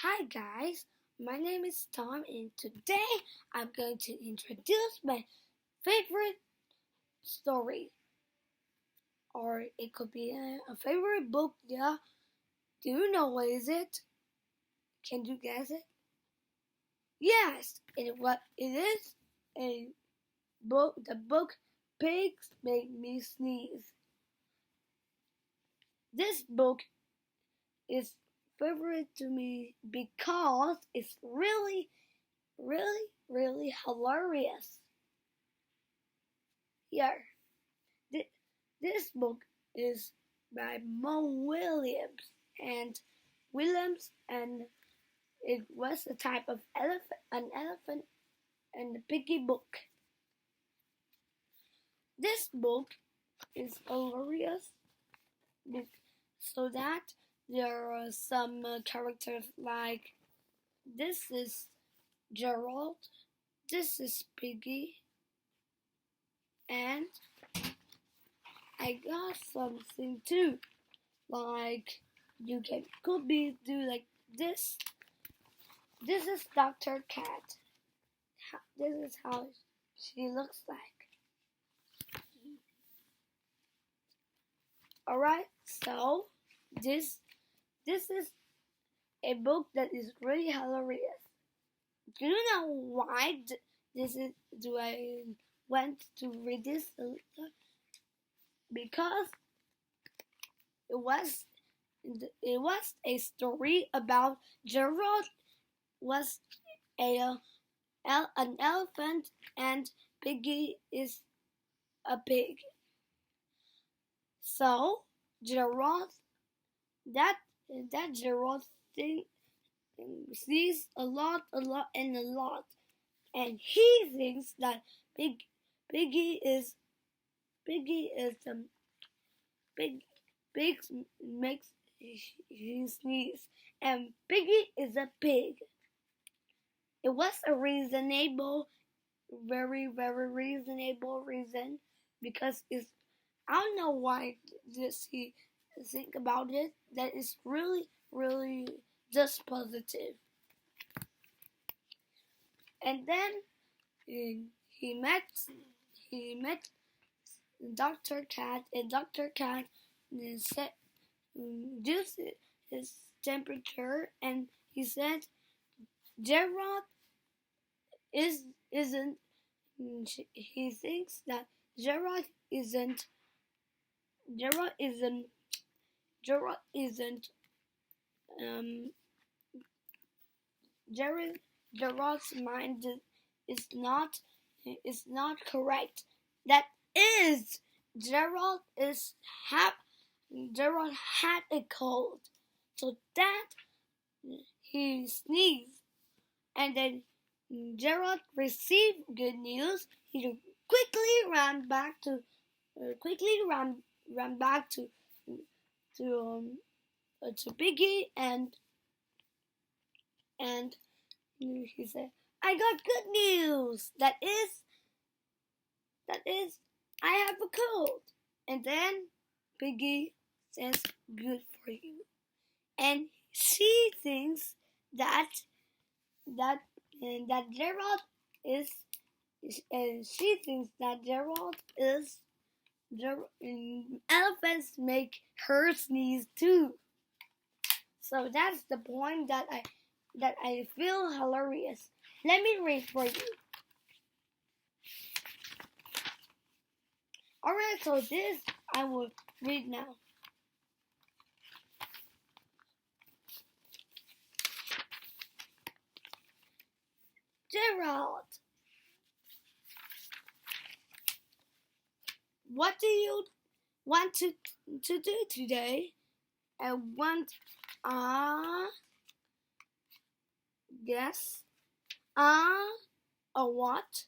Hi guys, my name is Tom and today I'm going to introduce my favorite story. Or it could be a favorite book, yeah. Do you know what is it? Can you guess it? Yes, what it is a book. The book Pigs Make Me Sneeze. This book is favorite to me because it's really hilarious. Here, this book is by Mo and Williams, and it was a type of an elephant and a piggy book. This book is hilarious so that there are some characters like this is Gerald, this is Piggy, and I got something too, like you could be do like this. This is Dr. Cat. This is how she looks like. Alright, so this is a book that is really hilarious. Do you know why do I want to read this? Because it was a story about Gerald was an elephant and Piggy is a pig. So Gerald that Gerald thing sees a lot, and he thinks that Piggy is Pig pigs makes he sneeze, and Piggy is a pig. It was a reasonable, very reasonable reason because I don't know why just he think about it. That is really just positive. And then he met Dr. Cat, and Dr. Cat set reduced his temperature, and he said Gerard isn't. He thinks that Gerard isn't. Gerard isn't. Gerard isn't. Um, Gerard's mind is not correct. That is Gerald is Gerald had a cold, so that he sneezed, and then Gerald received good news. He quickly ran back to Piggy, and he said, "I got good news. That is, I have a cold." And then Piggy says, "Good for you." And she thinks that Gerald is, and she thinks that Gerald is. Elephants make her sneeze too. So that's the point that I feel hilarious. Let me read for you. Alright, so this I will read now. Gerald, what do you want to do today? I want yes. A what?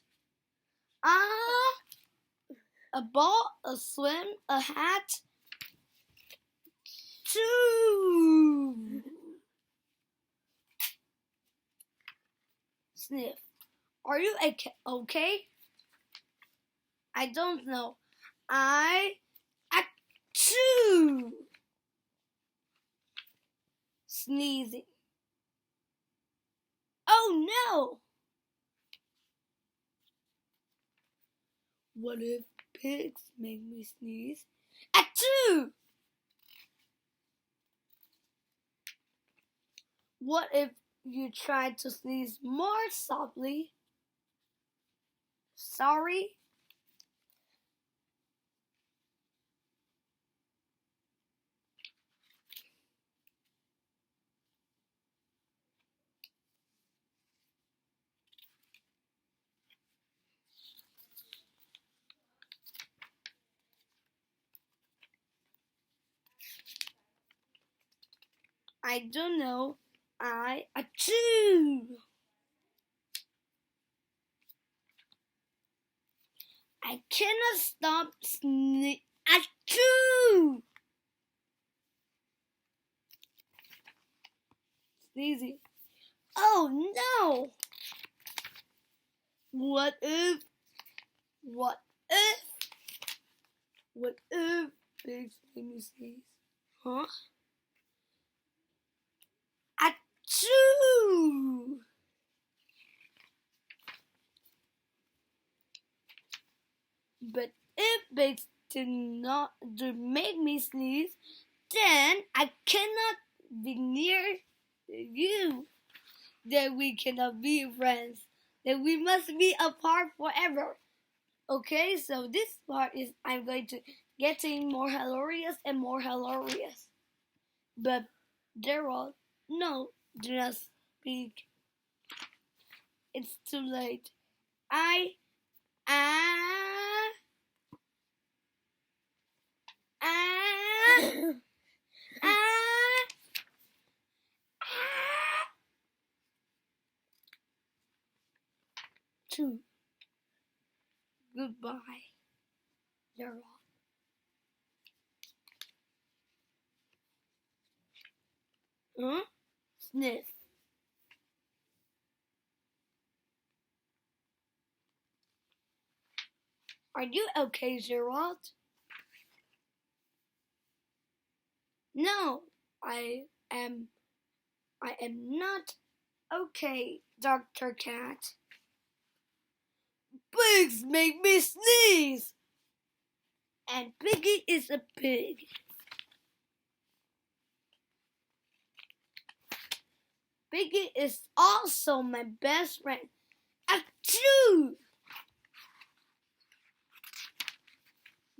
A ball, a swim, a hat. 2. Sniff. Are you okay? I don't know. I achoo. Sneezing. Oh no! What if pigs make me sneeze? Achoo! What if you try to sneeze more softly? Sorry? I don't know. Achoo! I cannot stop achoo! Sneezing. Oh no! What if? What if? What if pigs make me sneeze? Huh? Achoo! But if pigs do make me sneeze, then I cannot be near you. Then we cannot be friends. Then we must be apart forever. Okay, so this part is I'm going to getting more hilarious and more hilarious. But Daryl, no, do not speak. It's too late. I ah ah ah ah. Two. Goodbye, Daryl. Huh? Sniff. Are you okay, Gerald? No, am I am not okay, Dr. Cat. Pigs make me sneeze! And Piggy is a pig. Piggy is also my best friend. Achoo!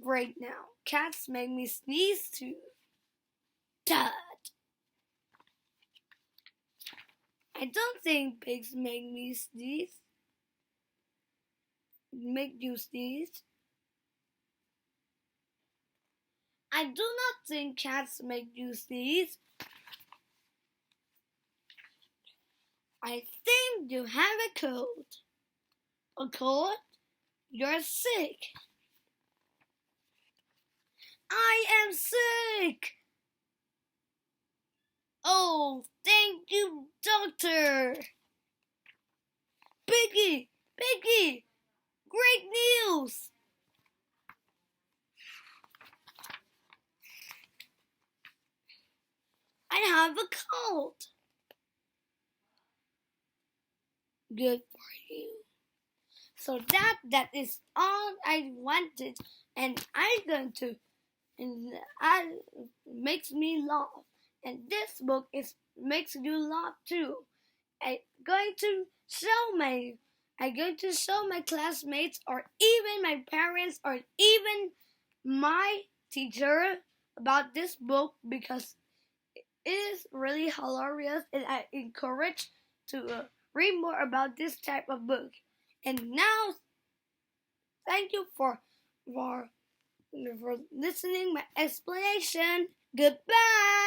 Right now, cats make me sneeze too. Tut! I don't think pigs make me sneeze. Make you sneeze? I do not think cats make you sneeze. I think you have a cold. A cold? You're sick. I am sick. Oh, thank you, doctor. Piggy, Piggy, great news. I have a cold. Good for you. So that is all I wanted, and I'm going to, and that makes me laugh. And this book makes you laugh too. I'm going to show my classmates, or even my parents, or even my teacher about this book, because it is really hilarious, and I encourage to read more about this type of book. And now, thank you for listening my explanation. Goodbye.